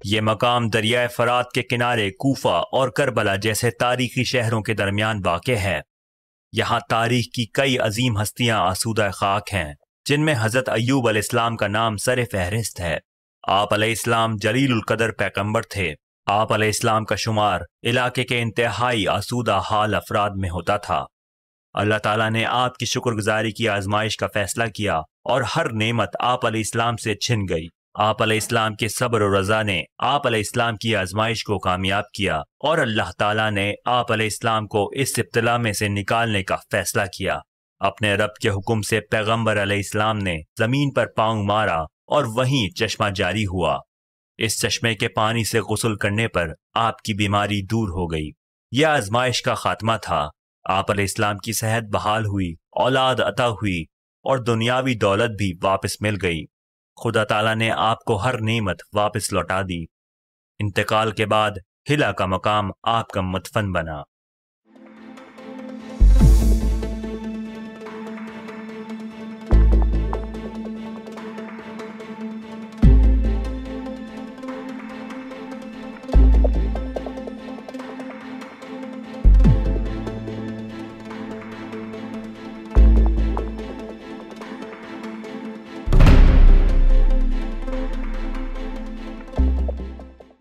یہ مقام دریائے فرات کے کنارے کوفہ اور کربلا جیسے تاریخی شہروں کے درمیان واقع ہے۔ یہاں تاریخ کی کئی عظیم ہستیاں آسودہ خاک ہیں، جن میں حضرت ایوب علیہ السلام کا نام سر فہرست ہے۔ آپ علیہ السلام جلیل القدر پیغمبر تھے۔ آپ علیہ السلام کا شمار علاقے کے انتہائی آسودہ حال افراد میں ہوتا تھا۔ اللہ تعالیٰ نے آپ کی شکر گزاری کی آزمائش کا فیصلہ کیا اور ہر نعمت آپ علیہ السلام سے چھن گئی۔ آپ علیہ السلام کے صبر و رضا نے آپ علیہ السلام کی آزمائش کو کامیاب کیا اور اللہ تعالیٰ نے آپ علیہ السلام کو اس ابتلا میں سے نکالنے کا فیصلہ کیا۔ اپنے رب کے حکم سے پیغمبر علیہ السلام نے زمین پر پاؤں مارا اور وہیں چشمہ جاری ہوا۔ اس چشمے کے پانی سے غسل کرنے پر آپ کی بیماری دور ہو گئی۔ یہ آزمائش کا خاتمہ تھا۔ آپ علیہ السلام کی صحت بحال ہوئی، اولاد عطا ہوئی اور دنیاوی دولت بھی واپس مل گئی۔ خدا تعالیٰ نے آپ کو ہر نعمت واپس لوٹا دی۔ انتقال کے بعد ہلا کا مقام آپ کا مدفن بنا۔